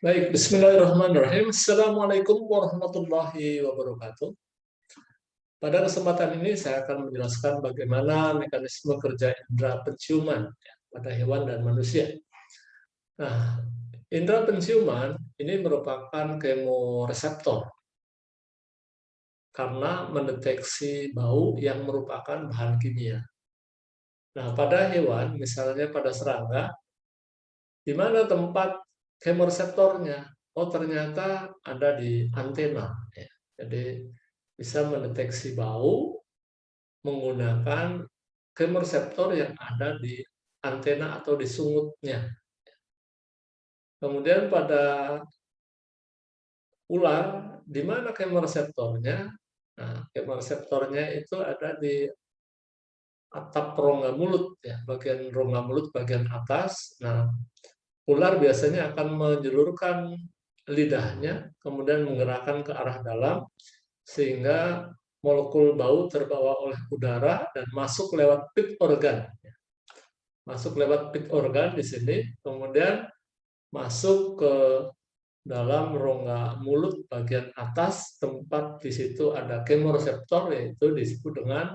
Baik, bismillahirrahmanirrahim. Assalamualaikum warahmatullahi wabarakatuh. Pada kesempatan ini saya akan menjelaskan bagaimana mekanisme kerja indera penciuman pada hewan dan manusia. Nah, indera penciuman ini merupakan kemoreseptor karena mendeteksi bau yang merupakan bahan kimia. Nah, pada hewan, misalnya pada serangga, di mana tempat kemoreseptornya? Oh, ternyata ada di antena. Jadi bisa mendeteksi bau menggunakan kemoreseptor yang ada di antena atau di sungutnya. Kemudian pada ular, di mana kemoreseptornya? Nah, kemoreseptornya itu ada di atap rongga mulut, ya, bagian rongga mulut bagian atas. Nah, ular biasanya akan menjulurkan lidahnya, kemudian menggerakkan ke arah dalam, sehingga molekul bau terbawa oleh udara dan masuk lewat pit organ. Masuk lewat pit organ di sini, kemudian masuk ke dalam rongga mulut bagian atas, tempat di situ ada kemoreseptor, yaitu disebut dengan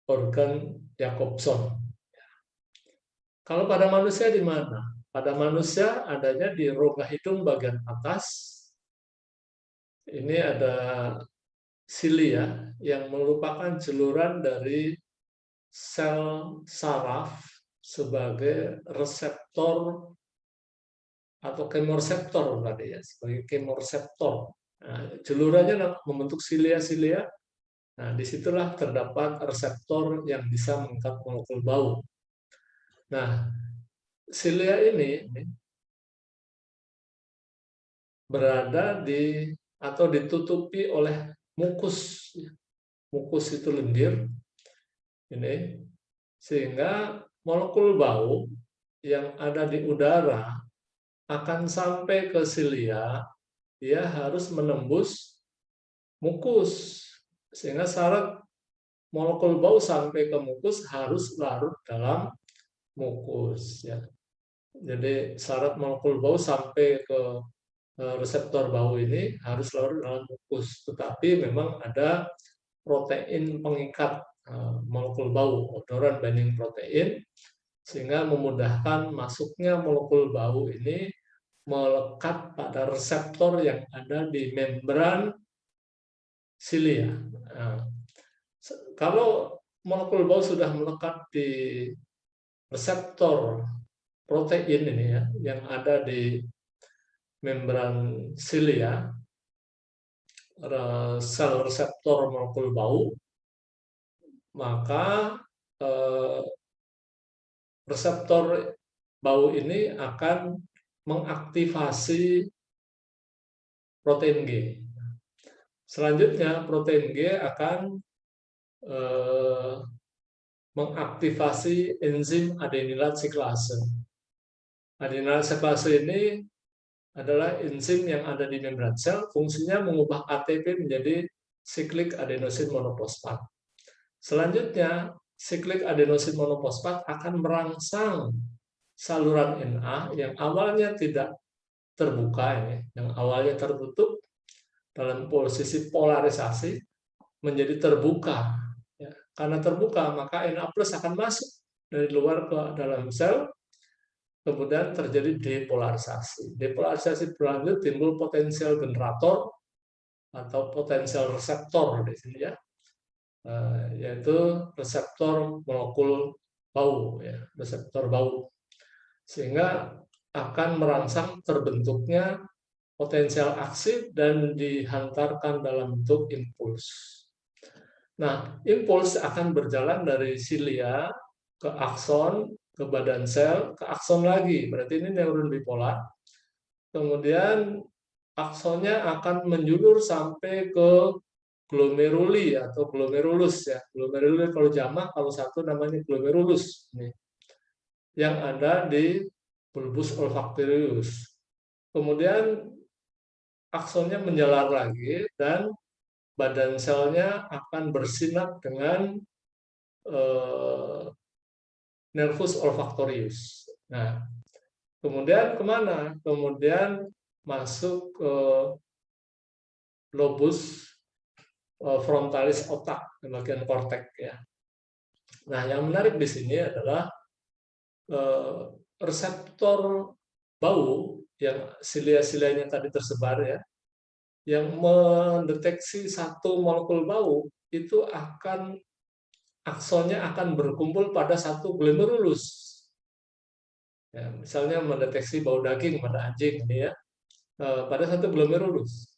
organ Jacobson. Kalau pada manusia di mana? Pada manusia adanya di rongga hidung bagian atas. Ini ada silia yang merupakan jeluran dari sel saraf sebagai reseptor atau kemoreseptor tadi ya, sebagai kemoreseptor. Nah, jelurannya membentuk silia-silia. Nah, disitulah terdapat reseptor yang bisa mengangkat molekul bau. Nah, silia ini berada di atau ditutupi oleh mukus. Mukus itu lendir ini, sehingga molekul bau yang ada di udara akan sampai ke silia, dia harus menembus mukus, sehingga syarat molekul bau sampai ke mukus harus larut dalam mukus, ya. Jadi syarat molekul bau sampai ke reseptor bau ini harus larut dalam mukus, tetapi memang ada protein pengikat molekul bau, odoran binding protein, sehingga memudahkan masuknya molekul bau ini melekat pada reseptor yang ada di membran silia. Nah, kalau molekul bau sudah melekat di reseptor protein ini ya, yang ada di membran silia, sel reseptor molekul bau, maka reseptor bau ini akan mengaktifasi protein G. Selanjutnya, protein G akan mengaktifasi enzim adenilat siklase. Adenilat siklase ini adalah enzim yang ada di membran sel, fungsinya mengubah ATP menjadi siklik adenosin monofosfat. Selanjutnya, siklik adenosin monofosfat akan merangsang saluran Na yang awalnya tidak terbuka, yang awalnya tertutup dalam posisi polarisasi menjadi terbuka. Ya, karena terbuka, maka Na+ akan masuk dari luar ke dalam sel, kemudian terjadi depolarisasi. Depolarisasi berlanjut, timbul potensial generator atau potensial reseptor di sini ya, yaitu reseptor molekul bau, ya, reseptor bau, sehingga akan merangsang terbentuknya potensial aksi dan dihantarkan dalam bentuk impuls. Nah, impuls akan berjalan dari silia ke akson, ke badan sel, ke akson lagi. Berarti ini neuron bipolar. Kemudian aksonnya akan menjulur sampai ke glomeruli atau glomerulus ya. Glomeruli kalau jamak, kalau satu namanya glomerulus. Nih, yang ada di bulbus olfactorius. Kemudian aksonnya menjalar lagi dan badan selnya akan bersinap dengan nervus olfactorius. Nah, Kemudian kemana? Kemudian masuk ke lobus frontalis otak, bagian kortek ya. Nah, yang menarik di sini adalah reseptor bau yang silia-silianya tadi tersebar ya, yang mendeteksi satu molekul bau itu aksonnya akan berkumpul pada satu glomerulus. Ya, misalnya mendeteksi bau daging pada anjing ini ya, pada satu glomerulus.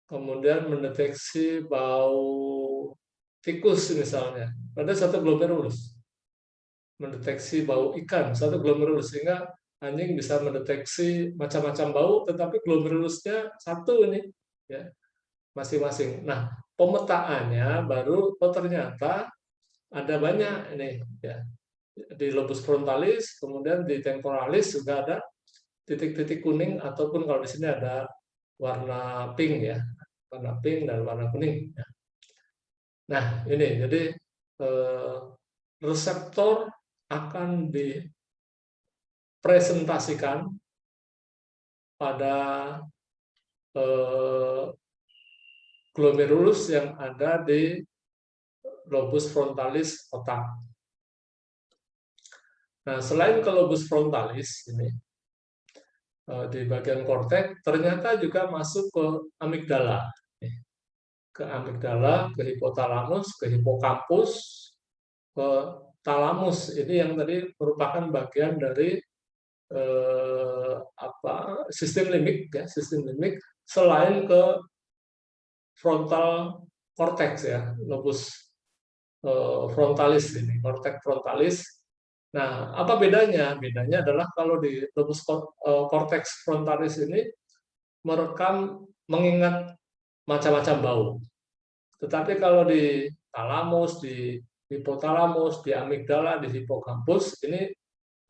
Kemudian mendeteksi bau tikus misalnya pada satu glomerulus. Mendeteksi bau ikan satu glomerulus, sehingga anjing bisa mendeteksi macam-macam bau, tetapi glomerulusnya satu ini ya, masing-masing. Nah, pemetaannya baru ternyata ada banyak ini ya, di lobus frontalis, kemudian di temporalis juga ada titik-titik kuning, ataupun kalau di sini ada warna pink ya, warna pink dan warna kuning. Nah, ini jadi reseptor akan dipresentasikan pada glomerulus yang ada di lobus frontalis otak. Nah, selain ke lobus frontalis ini, di bagian kortek ternyata juga masuk ke amigdala, ke hipotalamus, ke hipokampus, ke talamus. Ini yang tadi merupakan bagian dari sistem limbik ya, sistem limbik, selain ke frontal cortex ya, lobus frontalis ini, kortek frontalis. Nah, apa bedanya? Bedanya adalah kalau di lobus cortex frontalis ini merekam, mengingat macam-macam bau. Tetapi kalau di talamus, di hipotalamus, di amigdala, di hipokampus, ini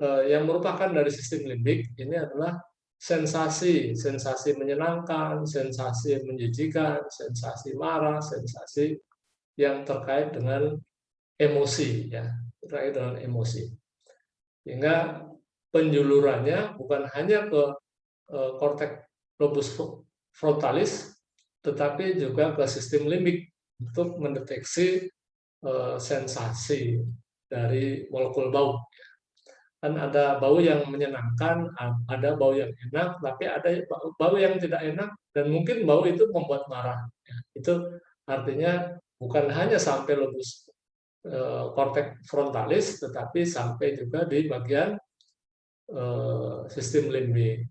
yang merupakan dari sistem limbik, ini adalah sensasi, sensasi menyenangkan, sensasi menjijikan, sensasi marah, sensasi yang terkait dengan emosi ya, terkait dengan emosi. Sehingga penjulurannya bukan hanya ke kortek lobus frontalis, tetapi juga ke sistem limbik untuk mendeteksi sensasi dari molekul bau. Kan ada bau yang menyenangkan, ada bau yang enak, tapi ada bau yang tidak enak, dan mungkin bau itu membuat marah. Itu artinya bukan hanya sampai lobus kortek frontalis, tetapi sampai juga di bagian sistem limbik.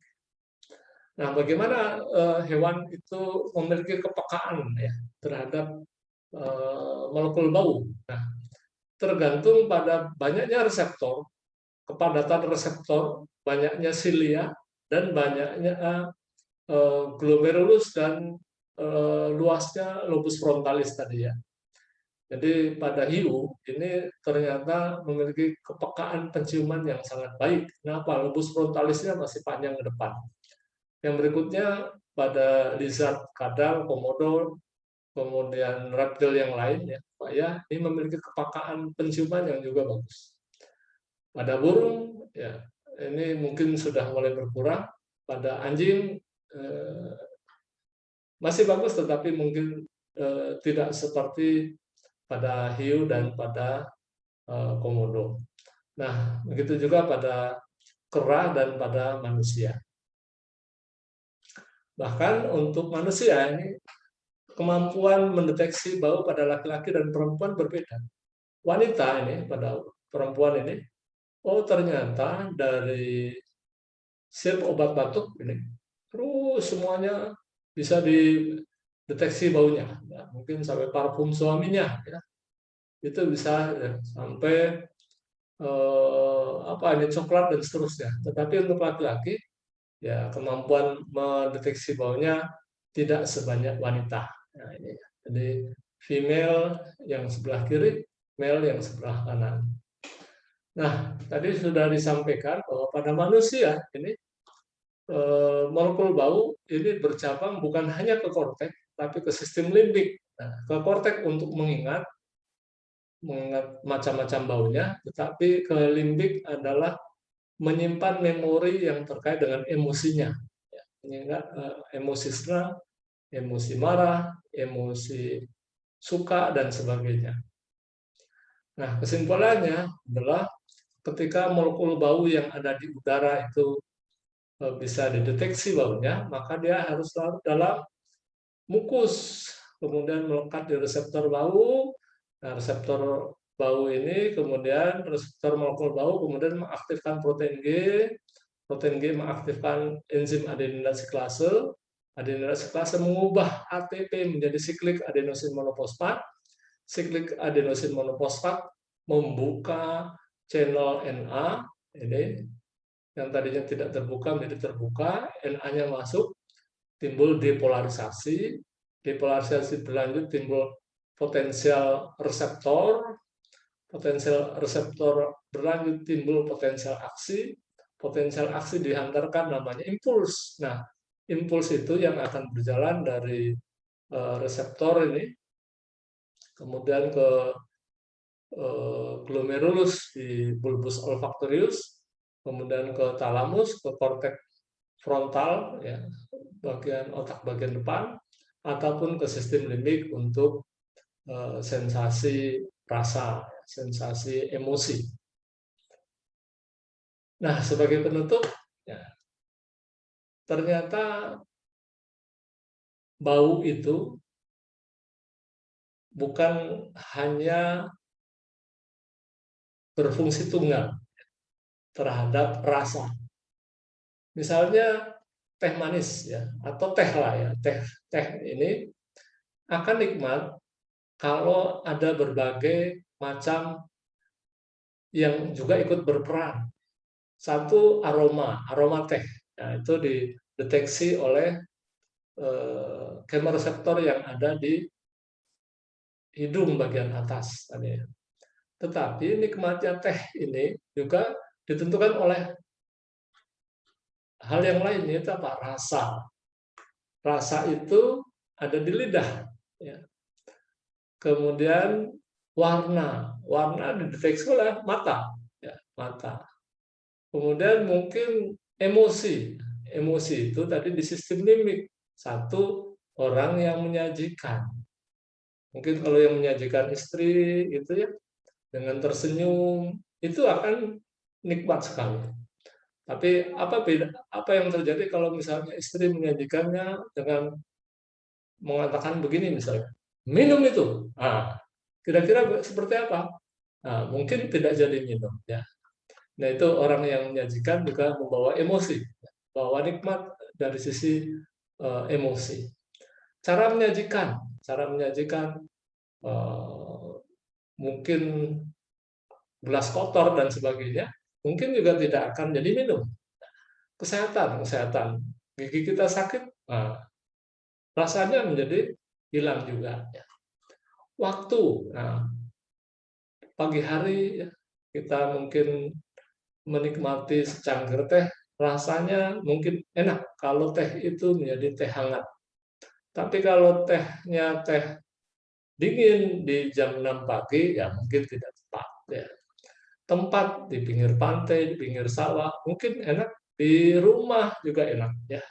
Nah, bagaimana hewan itu memiliki kepekaan ya terhadap molekul bau? Nah, tergantung pada banyaknya reseptor, kepadatan reseptor, banyaknya silia, dan banyaknya glomerulus dan luasnya lobus frontalis tadi ya. Jadi pada hiu ini ternyata memiliki kepekaan penciuman yang sangat baik. Kenapa? Lobus frontalisnya masih panjang ke depan. Yang berikutnya pada lizard, kadal, komodo, kemudian reptil yang lain ya, ini memiliki kepekaan penciuman yang juga bagus. Pada burung ya, ini mungkin sudah mulai berkurang. Pada anjing masih bagus, tetapi mungkin tidak seperti pada hiu dan pada komodo. Nah, begitu juga pada kera dan pada manusia. Bahkan untuk manusia ini kemampuan mendeteksi bau pada laki-laki dan perempuan berbeda. Wanita ini, pada perempuan ini, oh ternyata dari sirop obat batuk ini, terus semuanya bisa dideteksi baunya. Ya, mungkin sampai parfum suaminya, ya. Itu bisa ya, sampai coklat dan seterusnya. Tetapi untuk laki-laki, ya kemampuan mendeteksi baunya tidak sebanyak wanita. Nah, ini. Jadi female yang sebelah kiri, male yang sebelah kanan. Nah, tadi sudah disampaikan bahwa pada manusia ini molekul bau ini bercabang bukan hanya ke kortek, tapi ke sistem limbik. Nah, ke kortek untuk mengingat macam-macam baunya, tetapi ke limbik adalah menyimpan memori yang terkait dengan emosinya, menyingkat emosi senang, emosi marah, emosi suka, dan sebagainya. Nah, kesimpulannya adalah ketika molekul bau yang ada di udara itu bisa dideteksi baunya, maka dia harus larut dalam mukus, kemudian melekat di reseptor bau. Nah, reseptor bau ini kemudian reseptor molekul bau kemudian mengaktifkan protein G mengaktifkan enzim adeninase siklase. Adeninase siklase mengubah ATP menjadi siklik adenosin monofosfat. Siklik adenosin monofosfat membuka channel Na ini yang tadinya tidak terbuka menjadi terbuka, Na-nya masuk, timbul depolarisasi. Depolarisasi berlanjut timbul potensial reseptor berlanjut timbul potensial aksi dihantarkan namanya impuls. Nah, impuls itu yang akan berjalan dari reseptor ini kemudian ke glomerulus di bulbus olfaktorius, kemudian ke talamus, ke korteks frontal, ya, bagian otak bagian depan, ataupun ke sistem limbik untuk sensasi rasa, sensasi emosi. Nah, sebagai penutup, ya, ternyata bau itu bukan hanya berfungsi tunggal terhadap rasa. Misalnya teh manis, ya, atau teh lah, ya, teh ini akan nikmat kalau ada berbagai macam yang juga ikut berperan. Satu, aroma teh. Nah, itu dideteksi oleh kemoreseptor yang ada di hidung bagian atas. Tetapi nikmatnya teh ini juga ditentukan oleh hal yang lain, yaitu apa? Rasa. Rasa itu ada di lidah. Ya. Kemudian warna dideteksi oleh mata. Ya, mata. Kemudian mungkin emosi itu tadi di sistem limbik. Satu, orang yang menyajikan. Mungkin kalau yang menyajikan istri itu ya dengan tersenyum itu akan nikmat sekali. Tapi apa yang terjadi kalau misalnya istri menyajikannya dengan mengatakan begini misalnya, minum itu. Nah, kira-kira seperti apa? Nah, mungkin tidak jadi minum, ya. Nah, itu orang yang menyajikan juga membawa emosi, bawa nikmat dari sisi emosi. Cara menyajikan mungkin gelas kotor dan sebagainya, mungkin juga tidak akan jadi minum. Kesehatan, gigi kita sakit, nah, rasanya menjadi hilang juga. Waktu, nah, pagi hari kita mungkin menikmati secangkir teh, rasanya mungkin enak kalau teh itu menjadi teh hangat. Tapi kalau tehnya teh dingin di jam 6 pagi, ya mungkin tidak tepat. Ya. Tempat di pinggir pantai, di pinggir sawah, mungkin enak, di rumah juga enak. Ya.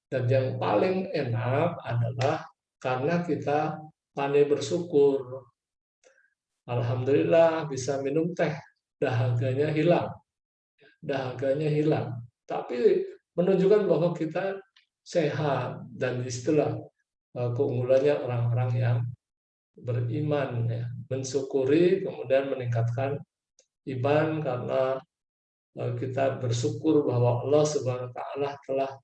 Dan yang paling enak adalah karena kita pandai bersyukur. Alhamdulillah bisa minum teh, dahaganya hilang. Tapi menunjukkan bahwa kita sehat, dan disitulah keunggulannya orang-orang yang beriman, ya, mensyukuri kemudian meningkatkan iman karena kita bersyukur bahwa Allah Subhanahu wa taala telah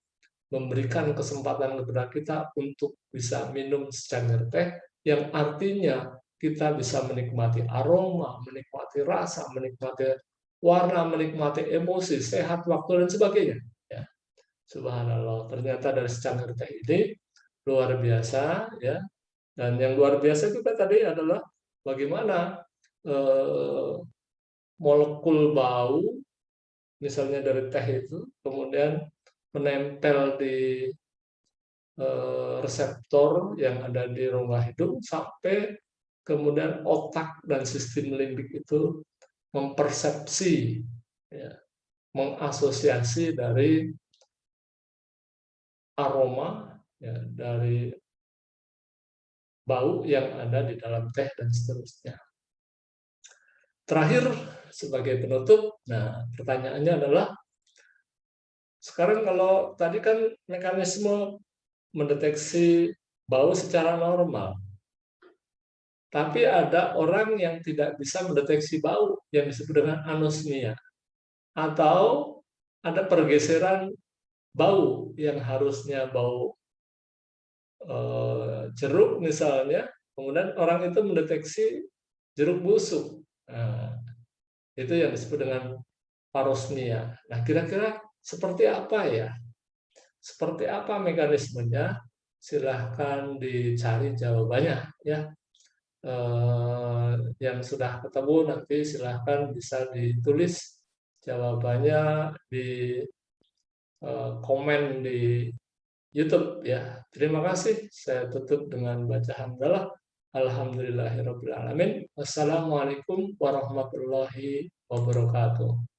memberikan kesempatan kepada kita untuk bisa minum secangkir teh, yang artinya kita bisa menikmati aroma, menikmati rasa, menikmati warna, menikmati emosi, sehat, waktu, dan sebagainya. Ya. Subhanallah, ternyata dari secangkir teh ini luar biasa, ya. Dan yang luar biasa juga tadi adalah bagaimana molekul bau, misalnya dari teh itu, kemudian menempel di reseptor yang ada di rongga hidung sampai kemudian otak dan sistem limbik itu mempersepsi, ya, mengasosiasi dari aroma, ya, dari bau yang ada di dalam teh dan seterusnya. Terakhir, sebagai penutup, nah pertanyaannya adalah, sekarang kalau tadi kan mekanisme mendeteksi bau secara normal, tapi ada orang yang tidak bisa mendeteksi bau yang disebut dengan anosmia, atau ada pergeseran bau yang harusnya bau jeruk misalnya, kemudian orang itu mendeteksi jeruk busuk. Nah, itu yang disebut dengan parosmia. Nah, kira-kira seperti apa ya? Seperti apa mekanismenya? Silahkan dicari jawabannya ya. Yang sudah ketemu nanti silahkan bisa ditulis jawabannya di komen di YouTube ya. Terima kasih. Saya tutup dengan baca hamdalah. Alhamdulillahirabbil alamin. Wassalamualaikum warahmatullahi wabarakatuh.